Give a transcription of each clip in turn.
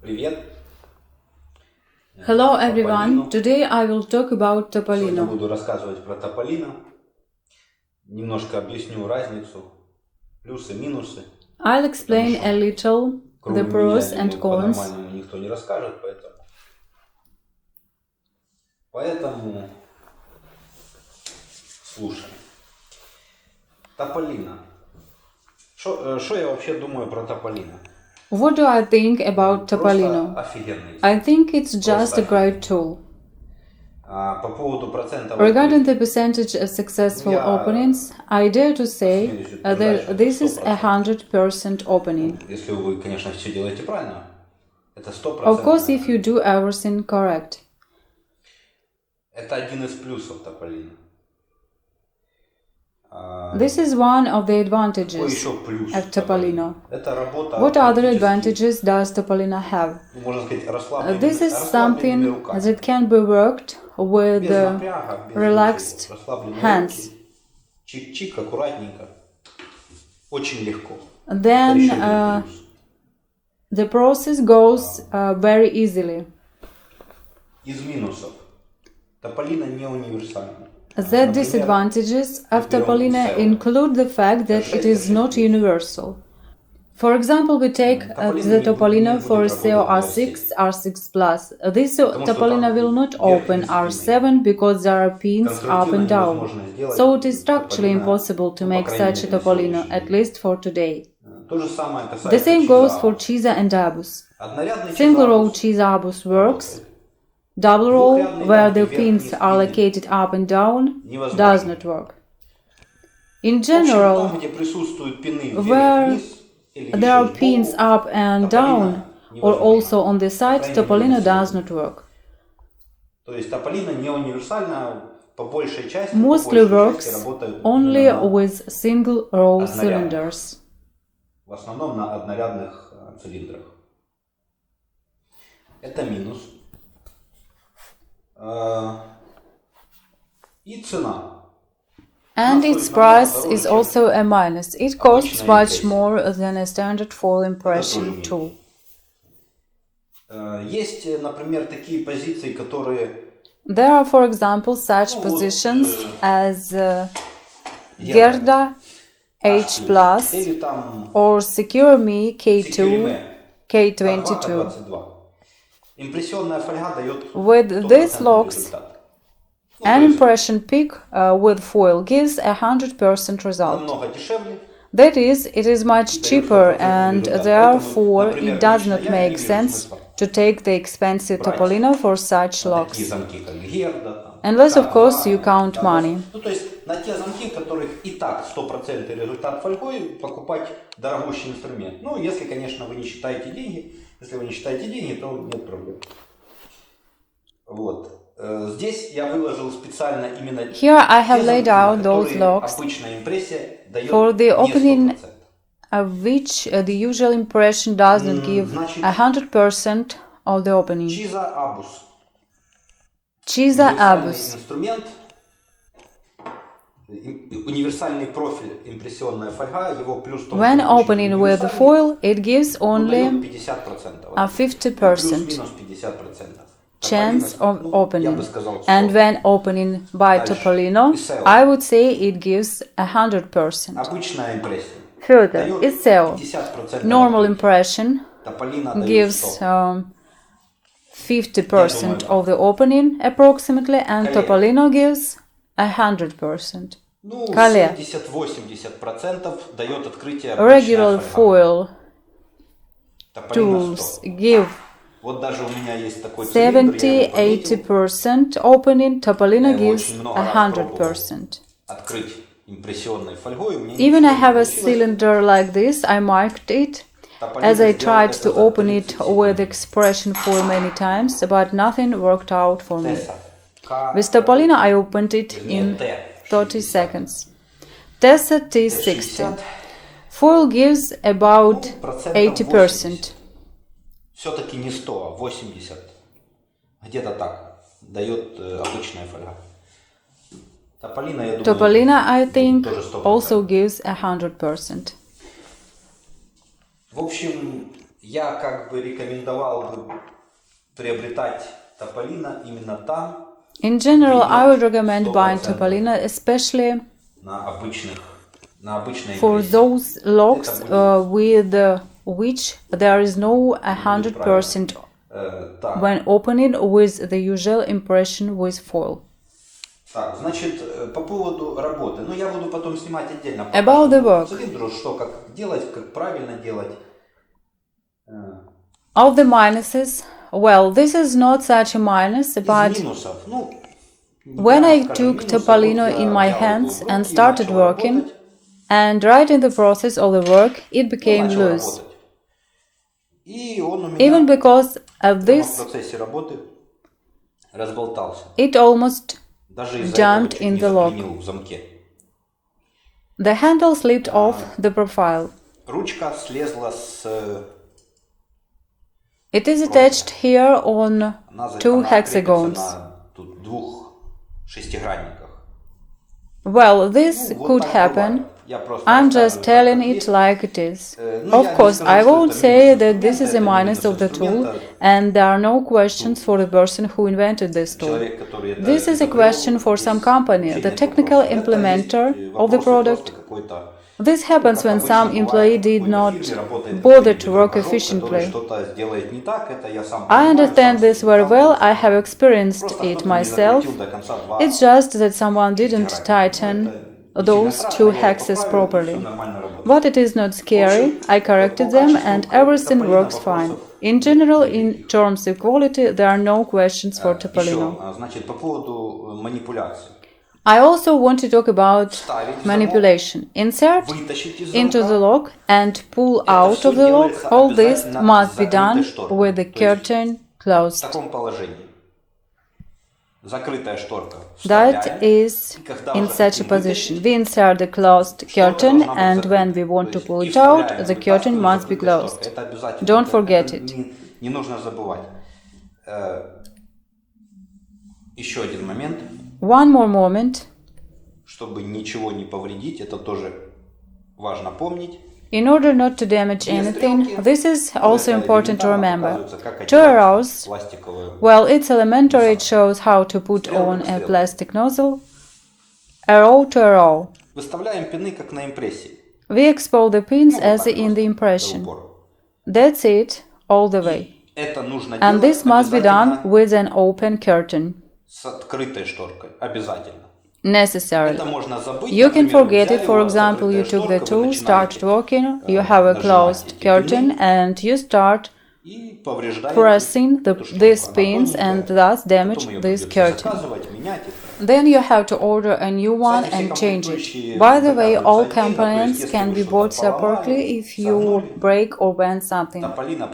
Привет. Hello everyone, today I will talk about Сегодня Topolino. буду рассказывать про Topolino. Немножко объясню разницу, плюсы, минусы. I'll explain a little the pros and cons. По-нормальному никто не расскажет, поэтому слушай. Topolino. Что я вообще думаю про Topolino? What do I think about Topolino? I think it's just a great tool. По поводу процентов Regarding the percentage of successful openings, I dare to say that this is 100% opening. Если вы, конечно, все делаете правильно, это 100%. Of course, if you do everything correct. Это один из плюсов Topolino. This is one of the advantages of Topolino. What other advantages does Topolino have? This is something that can be worked with relaxed hands. Then the process goes very easily. Из минусов. Topolino не универсальный. The disadvantages of Topolino include the fact that it is not universal. For example, we take the Topolino for Iseo R6, R6 Plus. This Topolino will not open R7 because there are pins up and down. So it is structurally impossible to make such a Topolino, at least for today. The same goes for Cisa and Abus. Single row Cisa Abus works. Double row, where the pins are located up and down, does not work. In general, where there are pins up and down, or also on the side, Topolino does not work. Mostly works only with single row cylinders. В основном на однорядных цилиндрах. Это минус. И цена. And its price is also a minus. It costs much more than a standard foil impression tool. Есть, например, такие позиции, которые... There are, for example, such positions as Gerda H+, or Secure Me K2, K22. With these locks, an impression pick with foil gives 100% result. That is, it is much cheaper and therefore it does not make sense to take the expensive Topolino for such locks. Unless, of course, you count money. На те замки, которых и так 100% результат фольгой, покупать дорогущий инструмент. Ну, если, конечно, вы не считаете деньги. Если вы не считаете деньги, то нет проблем. Вот. Здесь я выложил специально именно Here I have laid out those locks for the opening of which the usual impression does not give 100% of the opening. Cisa Abus. When opening with the foil, it gives only a 50% chance of opening. And when opening by Topolino, I would say it gives 100%. Further, Iseo, normal impression, gives 50% of the opening approximately, and Topolino gives 100%. Kale, regular foil tools give 70-80% opening, Topolino gives 100%. Even I have a cylinder like this, I marked it, as I tried to open it with expression foil many times, but nothing worked out for me. With Topolino I opened it in 30 seconds. Tesa T60. Foil gives about 80%. Все-таки не 100, а 80. Где-то так дает обычная фольга. Topolino, I think, also gives 100%. В общем, я как бы рекомендовал бы приобретать Topolino именно там, In general, где I would recommend нет buying 100% Topolino, especially на обычной for импрессе. those locks Это будет with which there is no будет 100% правильно. Так, when opening with the usual impression with foil. так, значит, по поводу работы. Ну, я буду потом снимать отдельно по About the каждому work. цилиндру, что как делать, как правильно делать. Of the minuses, well, this is not such a minus, Из but минусов, ну, when прямо I скажем, took минусов, Topolino вот я in my взял hands его в and руки и started начал working, работать. and right in the process of the work, it became Начал loose. работать. И он у Even меня because of прямо в this, процессе работы разболтался. it almost Даже из-за этого jumped чуть in не the lock. заклинил в замке. The handle slipped off the profile. Ручка слезла с... It is attached here on Она two крепится hexagons. на тут двух шестигранниках. Well, this Ну, вот could так happen. бывает. Я просто I'm рассказываю just так, telling как it есть. like it is. Ну, я Of не course, скажу, I что won't это say минус that this is a инструмента, это не minus of the минус tool, инструмента. and there are no questions for the person who invented this tool. Человек, который это This is a изобрел, question for some здесь company, вообще the нет technical вопросов. Это implementer есть of the вопросы product. просто какой-то, This happens как when обычно some бывает, employee в did какой-то not фирме работает bother какой-нибудь to work дружок, который efficiently. что-то сделает не так, это я сам I понимаю, understand сам с this этим very well, сталкивался. I have experienced Просто it кто-то не myself. закрутил до конца два It's just that someone didn't шестигранника. Ну, tighten это не сильно those страшно, two я их hexes поправил, и всё properly. нормально работает. But it is not scary, I corrected По them качеству and everything Topolino works fine. вопросов In general, нет in никаких. terms of quality, there are no questions for Еще, Topolino. значит, по поводу манипуляции. I also want to talk about Вставить в замок, manipulation. Insert вытащить из into the замка. lock and pull Это out всё of the lock. делается All this обязательно must с be done закрытой шторкой. with the То есть curtain в closed. таком положении. Закрытая шторка That вставляем. is И когда in уже such a хотим position. вытащить, We insert the closed шторка curtain, должна быть and when закрыта. we want То to есть pull и it out, вставляем, the curtain вытаскиваем must be закрытой closed. шторкой. Это обязательно. Don't forget Это it. не нужно забывать. Еще один момент. One more moment. Чтобы ничего не повредить, это тоже важно помнить. In order not to damage Две anything, стрелки. this is Ну, also это important to элементарно remember. показывается, как 2 одевать arrows. пластиковую. Well, it's elementary, it shows how to put Стрелка on к a стрелке. plastic nozzle. Arrow to arrow. Выставляем пины, как на импрессии. We expose the pins Ну, вот as так in the просто, impression. до упора. That's it, all the way. Это нужно And делать this must be done обязательно with an open curtain. с открытой шторкой. Обязательно. Necessarily. Это можно забыть. You can Например, вы forget взяли, it, у for вас example, you закрытая took the шторка, вы tool, started начинаете, working, you have a нажимать closed эти curtain, пины and you start и повреждаете pressing эту шторку. these Она pins тоненькая, and thus damage потом ее this придется curtain. заказывать, менять это. Then you have to order a new one Кстати, все and change it. комплектующие By the way, all заказываются отдельно, то есть components если can вы be что-то bought separately поломали, if you согнули, break or bend something. Topolino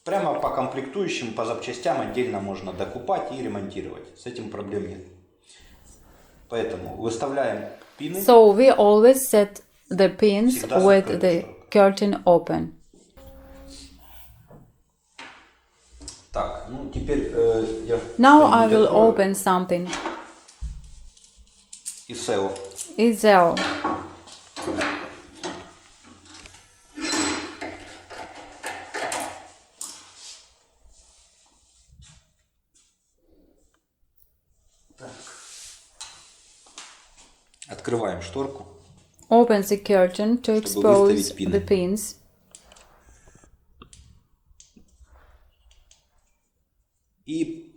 прямо по комплектующим, по запчастям отдельно можно докупать и ремонтировать. С этим проблем нет. Поэтому выставляем пины. So we always set the pins Всегда with закрыта the шторка. curtain open. Так, ну теперь я Now I что-нибудь will открою. open something. Iseo. Iseo. Открываем шторку. Open the curtain to Чтобы expose выставить пины. the pins. И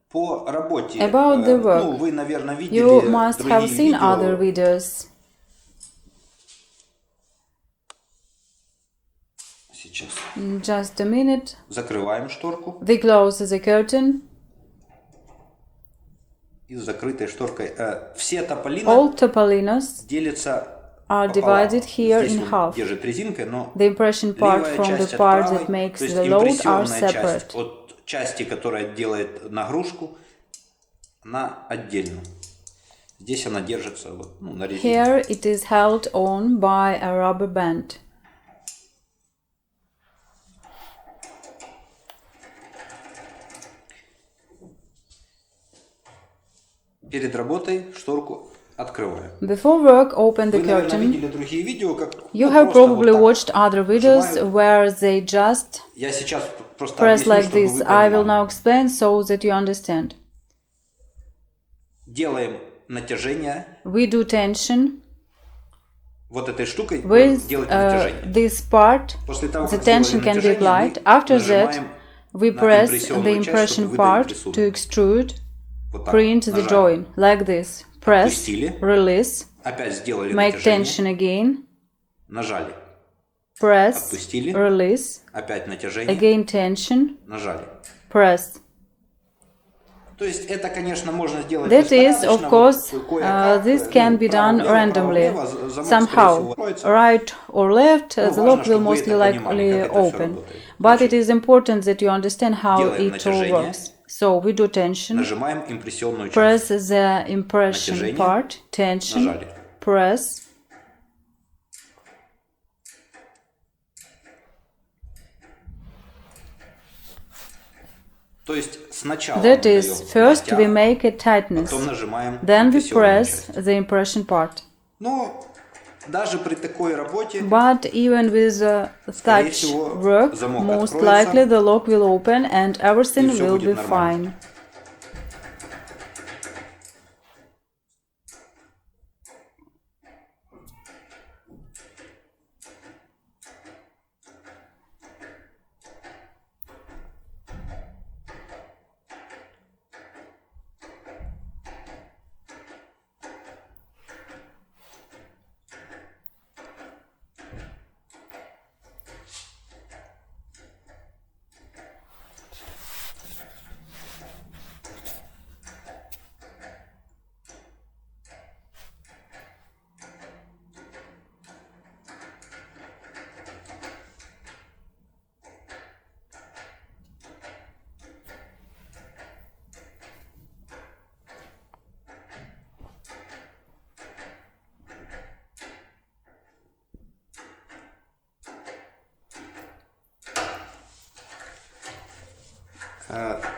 по работе, About the work. ну, вы, наверное, видели You must другие have seen видео. other videos. Сейчас. Just a minute. Закрываем шторку. We close the curtain. И с закрытой шторкой. Все All Topolino Topolinos делятся are пополам. divided here Здесь in он half. держит резинкой, но The impression part левая from the часть от part правой, that makes то есть the load are импрессионная часть separate. от части, которая делает нагрузку, она отдельно. Здесь она держится вот, ну, на резинке. Here it is held on by a rubber band. Перед работой шторку Открываю. Before work, open the Вы, наверное, curtain. видели другие видео, как You ну, have просто probably вот так watched other videos нажимаю. where they just Я сейчас просто press объясню, like чтобы this. вы I will понимали. now explain so that you understand. Делаем натяжение. We do tension Вот этой штукой with делать натяжение. this part. После того, The как сделали tension can be натяжение, applied. мы After that, нажимаем we на press импрессионную the часть, impression чтобы part выдавить рисунок. to extrude, Вот так. print the Нажали. drawing like this. Press, Отпустили. release, Опять сделали make натяжение. tension again, Нажали. press, Отпустили. release, Опять натяжение. again tension, Нажали. press. То есть это, конечно, можно сделать That is, беспорядочно, of course, вот кое-как, this can be done право-влево, randomly. право-влево, замок, скорее Somehow, всего, откроется. right or left, Ну, the важно, lock will чтобы вы mostly это понимали, likely как это всё open. работает. But it Значит, is important that you understand how делаем it all натяжение. works. So we do tension, нажимаем импрессионную press часть. the impression Натяжение. part, tension, Нажали. press. То есть сначала That мы is, даем first we натяг, make a tightness, потом нажимаем then we импрессионную press часть. the impression part. Но даже при такой работе But even with Скорее such всего, work, замок most откроется, likely the lock will open and everything и всё will будет be нормально. fine.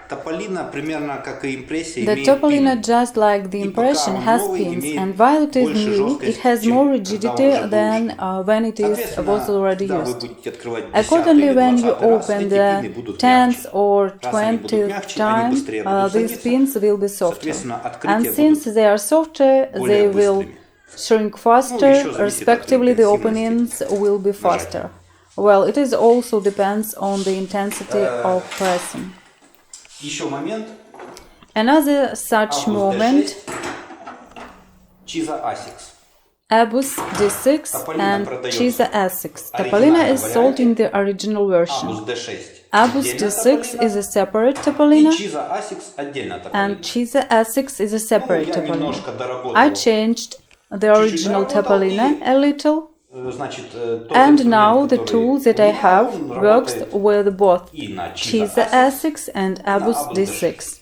Тополино примерно как и импрессия The имеет Topolino, пин. just like the И пока impression, он has новый, pins, имеет and while it is больше new, it жесткость, has чем more когда rigidity он уже than when it is Соответственно, was already когда вы used. будете открывать 10-й Accordingly, или when you 20-й раз, open эти the пины будут 10th мягче. or Раз они будут 20th мягче, они time, быстрее будут these садиться. pins will be softer. Соответственно, And открытия since будут they are softer, they более will быстрыми. shrink Ну, faster, еще зависит от respectively the интенсивности openings will be faster. Well, it is also depends on the intensity of pressing. Еще момент. Another such Abus moment, D6, Cisa Asix. Abus D6 Topolino and продается Cisa Asix. в Topolino оригинальном is sold варианте. in the original version. Abus D6 Abus отдельно D6 Topolino, is a separate и Topolino, Cisa Asix отдельно and Topolino. Cisa Asix is a Ну, separate я Topolino. немножко доработал. I changed the original Topolino a little, Значит, тот and инструмент, now the который tool у that I меня, have он works работает with both и на Cisa Cisa Asix, Asix and и на Abus Abus D6.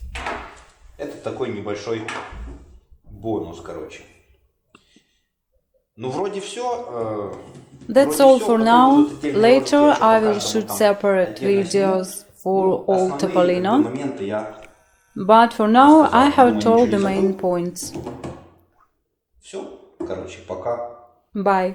Это такой небольшой бонус, короче. Ну, вроде все. That's all for now. Later I will shoot separate videos for all Topolino, моменты я... but for now I have told the main points. Все, короче, пока. Bye.